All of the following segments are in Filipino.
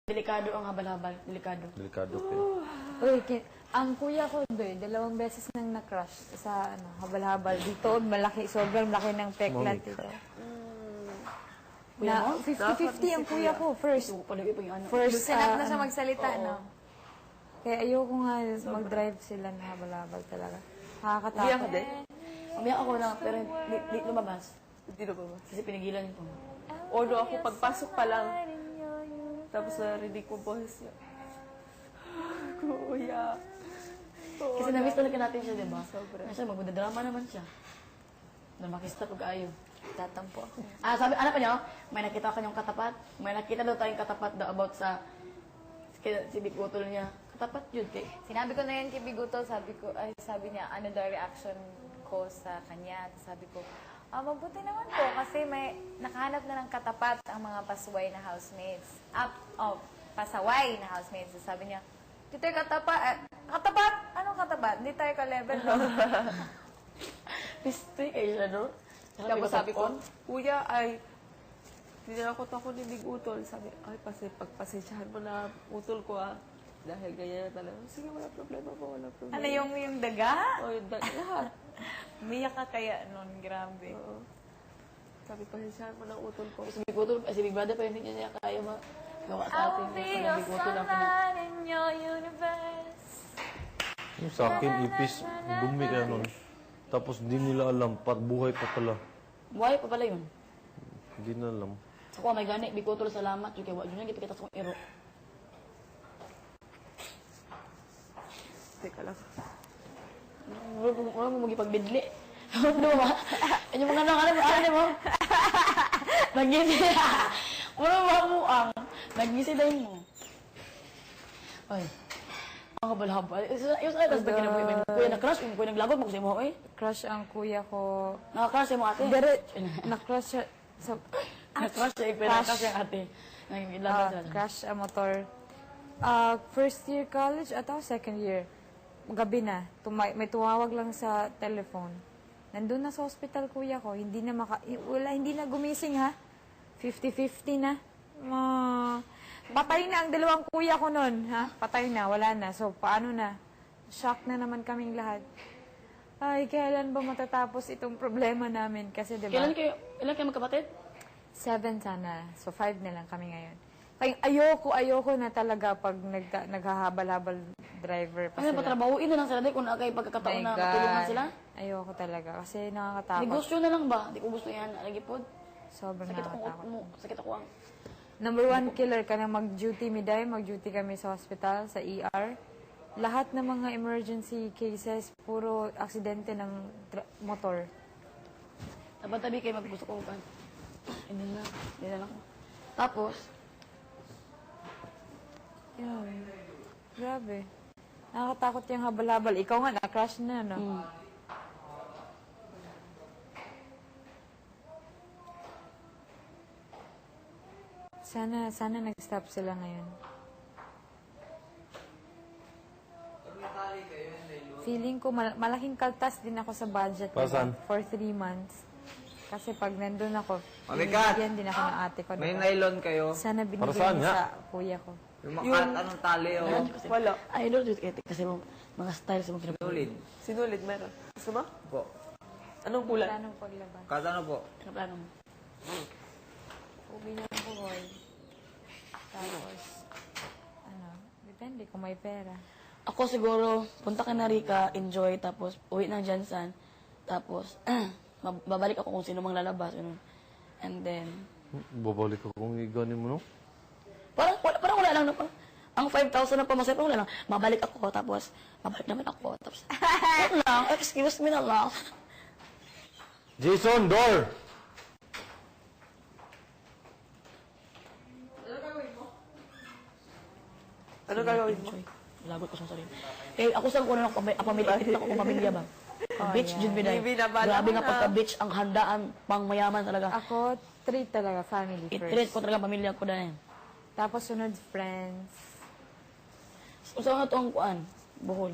Delikado ang habal-habal. Delikado. Delikado kayo. Uy, ang kuya ko doon, 2 beses nang na-crush sa habal-habal. Dito, malaki, sobrang laki ng peklat dito. Na 50-50 ang kuya ko, first. First, Sinap na siya magsalita, no? Kaya ayoko nga mag-drive sila na habal-habal talaga. Nakakatakot. Umiyak ka din? Umiyak ako na, pero hindi lumabas. Hindi na ba ba? Kasi pinigilan ko. Although ako, pagpasok pa lang, tapos narinig ko boses niya. Kuya. Kasi na-miss talaga natin siya, di ba? Sobra. Kasi magdadrama naman siya. Dramakista pag ayaw. Tatampo ako. Sabi, ano pa niyo? May nakita kanyang katapat. May nakita daw tayong katapat daw about sa si Big Utol niya. Katapat yun, kay. Sinabi ko na yun kay Bigutol, sabi niya, ano daw reaction ko sa kanya. Sabi ko, mabuti naman po kasi may nakahanap na ng katapat ang mga pasaway na housemates. Pasaway na housemates. So, sabi niya, di tayo katapat. Katapat? Anong katapat? Di tayo ka-level, no? Pistoy kayo siya, no? Tapos sabi ko, Kuya, ay, tinakot ako ni Big Utol. Sabi, ay, pagpasensyahan mo na utol ko, Dahil ganyan na talaga. Sige, wala problema po, wala problema. Ano yung daga? O, lahat. Umiyak ka kaya nun, grabe. Oo. Sabi, pasensyahan mo ng utol ko. Si Big Utol, si Big Brother pa hindi niya kaya magawa sa atin. I'll be Kasi your Big Utol ako na. sunlight in your universe. Yung sa akin, ipis, dumi ka nun. Tapos di nila alam, buhay pa pala. Buhay pa pala yun. Hindi na alam. Sa kuha may gani, Big Utol, salamat. Yung kaya wag yun, kita sa kong iro. Teka lang. Wala mo magipagbidli. Ano ba? Yung mga ano mo? Nagisi. Wala mo ang. Nagisi dahil mo. Ay. Ang habal-habal. Yung sa atas, bagay na po yung kuya na-crush, yung kuya naglagod mo kasi mo, eh. Crush ang kuya ko. Naka-crush yung mo ate. Na-crush siya sa... Na-crush siya, pero na-crush yung ate. Naglagod siya. Crush ang motor. First year college at second year. Gabi na. May tumawag lang sa telephone. Nandun na sa hospital kuya ko. Hindi na gumising ha. 50-50 na. Patay na ang 2 kuya ko nun. Ha? Patay na. Wala na. So, paano na? Shock na naman kaming lahat. Ay, kailan ba matatapos itong problema namin? Kasi, diba? Ilan kayo magkapatid? 7 sana. So, 5 na lang kami ngayon. Kaya ayoko na talaga pag naghahabal-habal driver pa Kasi sila. patrabahuin na lang sila. Kung nakay pagkakataon na matulungan sila. Ayoko talaga. Kasi nakakatakot. Negosyo na lang ba? Di ko gusto yan. Alagipod. Sobrang nakakatakot. Sakit ako ang... Number 1 killer ka na mag-duty, Miday. Mag-duty kami sa hospital, sa ER. Lahat ng mga emergency cases, puro aksidente ng motor. Tabi-tabi kayo maggusto ko pa. Hindi na lang. Tapos, Yun. Grabe. Nakakatakot yung habal-habal. Ikaw nga, na-crash na, no? Sana nag-stop sila ngayon. Feeling ko, malaking kaltas din ako sa budget. Pasan? For 3 months. Kasi pag nandun ako, Mabigat. binibigyan din ako ng ate ko. May diba? nylon kayo? Sana Para binigyan saan niya nga? sa kuya ko. Yung kahit anong tali o Wala. I don't do it kasi mga styles mo kinabuhi. tulid? Sinulid, meron. Gusto mo? Po. Anong kulay? Planong paglabas. Kahit ano po? Plano mo. Ubi ng buhol. Tapos, depende kung may pera. Ako siguro, punta ka na Rica, enjoy, tapos uwi ng Jansan, tapos babalik ako kung sino mang lalabas. Ganun. And then, Babalik ako kung iganin mo, no? parang wala lang na pa. Ang 5,000 na pamasahe, parang wala lang. Mabalik ako, tapos mabalik naman ako, tapos, wala lang, excuse me na lang. Jason, door! Ano gagawin mo? Lagot ko sa sarili. Eh, ako sa kuna ng pamilya, ako kung pamilya ba? Beach, Jun Biday. Maybe nabala Grabe mo nga na. pagka-beach, ang handaan, pang mayaman talaga. Ako, treat talaga, family I-treat first. ko talaga pamilya ko dahil. Tapos sunod, friends. So, saan na ito ang kuan? Bohol.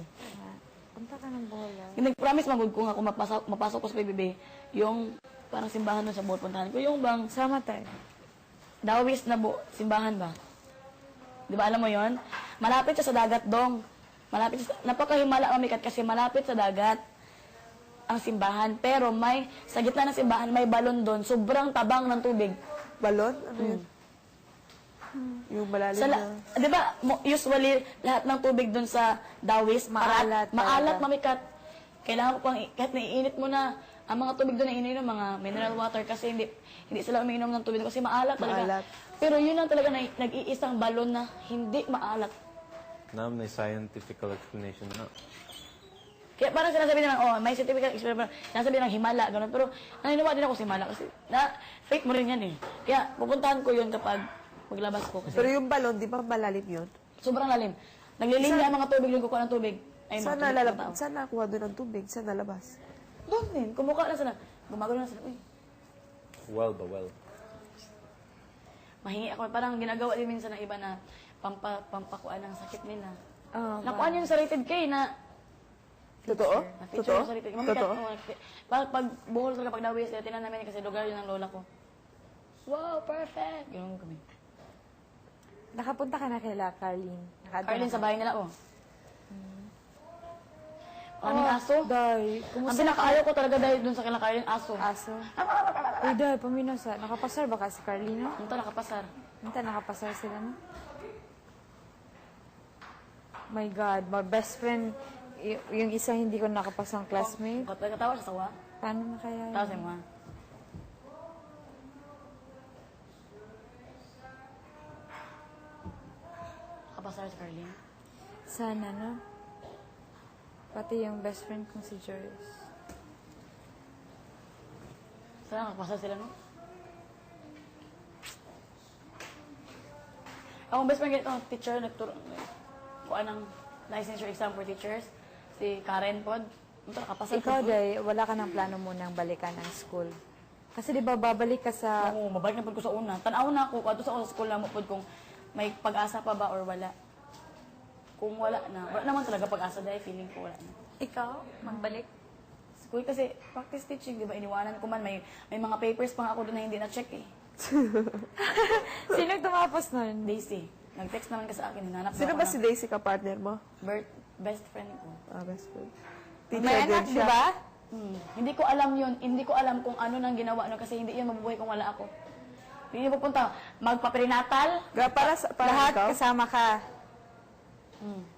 Punta ka ng Bohol, ah. Nag-promise magod ko nga kung mapasok ko sa PBB, yung parang simbahan doon sa Bohol, puntahan ko. Yung bang Sama tayo. Dawis na simbahan ba? Di ba alam mo yon? Malapit siya sa dagat, dong. Malapit siya, napakahimala Mami Kat kasi malapit sa dagat ang simbahan. Pero sa gitna ng simbahan, may balon doon. Sobrang tabang ng tubig. Balon? Ano yun? Yung malalim na... Di ba, usually, lahat ng tubig doon sa dawis, Maalat maalat, talaga. Mami Kat. Kailangan ko pang, kahit naiinit mo na, ang mga tubig doon na ininom, mga mineral water, kasi hindi sila umiinom ng tubig kasi maalat talaga. Maalat. Pero yun lang talaga nag-iisang balon na hindi maalat. Na may scientific explanation na. Kaya parang sinasabi naman, may scientific explanation, sinasabi ng himala, gano'n. Pero naniniwala din ako sa himala kasi faith mo rin yan eh. Kaya pupuntahan ko yun kapag maglabas ko. Kasi Pero yung balon, di ba malalim yun? sobrang lalim. Naglilinya ang mga tubig, kukuha ng tubig. Ay, Saan mga tubig ng tao. nalalabas? Saan nakuha doon ang tubig? Saan nalabas? Doon din. Kumuha na sila. Gumagano na sila. Uy, Well, the well. mahingi ako. Parang ginagawa din minsan ng iba na pampakuan ng sakit nila. Oh, Nakuha yun sa rated K na Totoo? na-feature Totoo? yun sa rated K. Totoo? Pag buhol talaga, pag nawis, tinan namin kasi lugar yun ng lola ko. Wow, perfect! Ganun kami. Nakapunta ka na kila Carlene. Arlene sa bahay nila, Aming aso. Day, Ang pinakaayaw ko talaga dahil dun sa kila Carlene, aso. aso. Uy, Day, paminasa. Nakapasar ba ka si Carlino? Ito nakapasar. Minta nakapasar sila na. My God, my best friend, yung isa hindi ko nakapasang classmate. Katawa siya sa wa. Paano na kaya Tawa yun? siya mo, Nakapasar si Carlene. Sana, no? Pati yung best friend kong si Joyce. Sana nakapasar sila, no? Akong best friend ganito, teacher, nagturo, kuha ng licensure exam for teachers. Si Karen Pod. Ito, nakapasar Ikaw, ko. Day, wala ka ng plano munang balikan ang school. Kasi di ba babalik ka sa... Oo, mabalik na po ko sa una. Tanaw na ako, ato sa school na mo po kung may pag-asa pa ba or wala. Kung wala naman talaga pag-asa dahil feeling ko wala na. Ikaw, magbalik? School kasi practice teaching, di ba? Iniwanan ko man, may mga papers pa nga ako doon na hindi na-check eh. Sino tumapos nun? Daisy, nag-text naman ka sa akin, hinanap Sino ako ba ng si Daisy ka partner mo? best friend ko. Best friend. Teacher May din anak, di siya. ba? Hindi ko alam yun, hindi ko alam kung ano nang ginawa no kasi hindi yun mabubuhay kung wala ako. Hindi pupunta, magpa-prenatal, Para Lahat ikaw? kasama ka.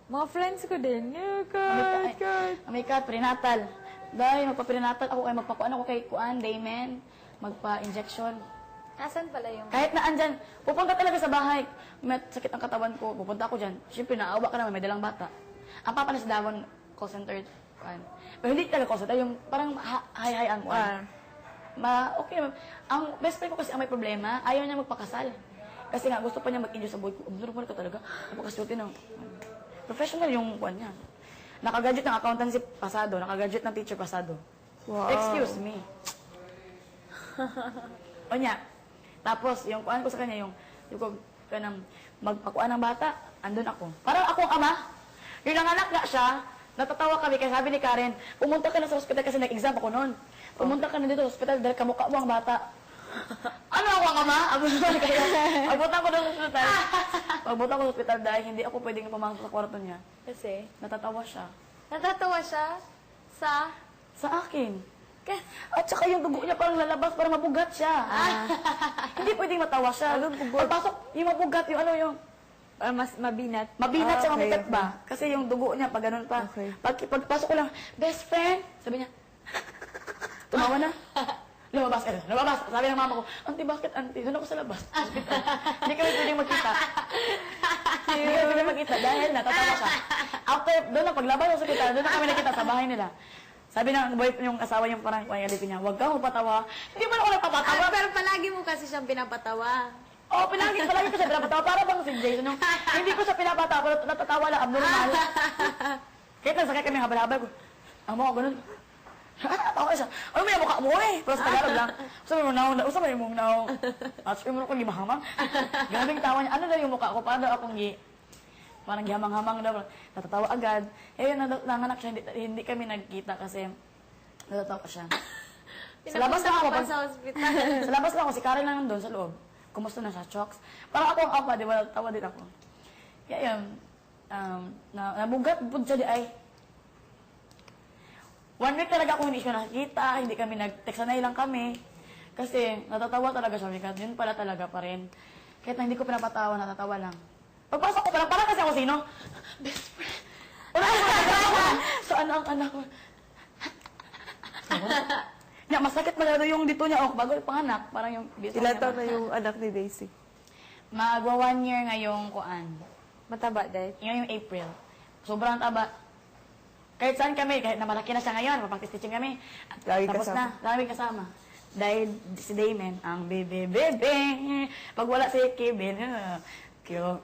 Mga friends ko din. Oh, God, God. Amikat, prenatal. Dahil magpa-prenatal ako, magpakuan ako kay Kuan, Dayman, magpa-injection. Nasaan pala yung... Kahit na andyan, pupunta talaga sa bahay. May sakit ang katawan ko, pupunta ako dyan. Siyempre, naawa ka naman, may dalang bata. Ang papa na sa Davon, call center, kuan. Pero hindi talaga call center, yung parang hay-hay ang kuan. Okay naman. Ang best friend ko kasi ang may problema, ayaw niya magpakasal. Kasi nga, gusto pa niya mag-enjoy sa buhay ko. Normal ka talaga. Napakaswerte ng... Professional yung kuan niya. Nakagraduate ng accountancy pasado, nakagraduate ng teacher pasado. Wow. Excuse me. O niya. Tapos, yung kuan ko sa kanya, yung ko kanang magpakuan ng bata, andun ako. Parang ako ang ama. Yung nanganak nga siya, natatawa kami, kaya sabi ni Karen, pumunta ka na sa hospital kasi nag-exam ako noon. Pumunta ka na dito sa hospital dahil kamukha mo ang bata. Ano ako ang ama? Abutan ko doon sa hospital. Abutan ko sa hospital dahil hindi ako pwedeng pumasok sa kwarto niya. Kasi, Natatawa siya. natatawa siya sa... Sa akin. At saka yung dugo niya parang lalabas, parang mabugat siya. Hindi pwedeng matawa siya. Pagpasok, yung mabugat, yung ano yung... Para mas mabinat. Mabinat siya, okay, mamikat ba? Kasi yung dugo niya, pag ganun pa. Okay. Pagpasok ko lang, best friend, sabi niya, tumawa na. Lumabas ka na. Lumabas. Sabi ng mama ko, auntie, bakit auntie? Doon ako sa labas. Hospital. Hindi kami pwedeng magkita. Hindi kami pwedeng magkita dahil natatawa siya. After, doon na, paglabas sa hospital, doon na kami nakita sa bahay nila. Sabi ng boy, yung asawa niya parang alipin niya, huwag kang magpatawa. Hindi ba ako nagpapatawa? pero palagi mo kasi siyang pinapatawa. Oo, palagi ko siya pinapatawa. Para bang si Jason, no? Hindi ko siya pinapatawa, pero natatawa lang, abnormal. Kahit nasakit kami habal-habal ko. Ang mukha ganun. Tawa siya. Ano may mukha mo eh? Pero sa Tagalog lang. Sabi mo, sabi mo, at sabi mo ko, gimahamang. Grabing tawa niya. Ano daw yung mukha ko? Parang daw akong parang gihamang-hamang daw. Natatawa agad. Eh, nanganak siya. Hindi kami nagkita kasi natatawa siya. Sa labas lang ako. Pinapunta ka pa sa hospital. Sa labas lang ako. Si Karen lang doon sa loob. Kumusta na siya, Chokes? Parang ako ang apa, di ba? Tawa din ako. Kaya yun, nabugat po siya di ay. 1 week talaga ako hindi siya nakikita, hindi kami nag-text, sanay lang kami. Kasi natatawa talaga siya, because yun pala talaga pa rin. Kahit na hindi ko pinapatawa, natatawa lang. Pagpasok ko parang kasi ako sino? Best friend. Wala so ano ang anak ko? Nya, masakit masyado yung dito niya, bago panganak, parang yung dito Ilan niya. taon na yung anak ni Daisy? Magwa 1 year ngayong kuan. Mataba, dahil. Ngayong April. Sobrang taba. Kahit saan kami, kahit na malaki na siya ngayon, mag-practice teaching kami. Lagi Tapos kasama. na, lagi kasama. Dahil si Damon, ang bebe. Pag wala si Kevin, kyo.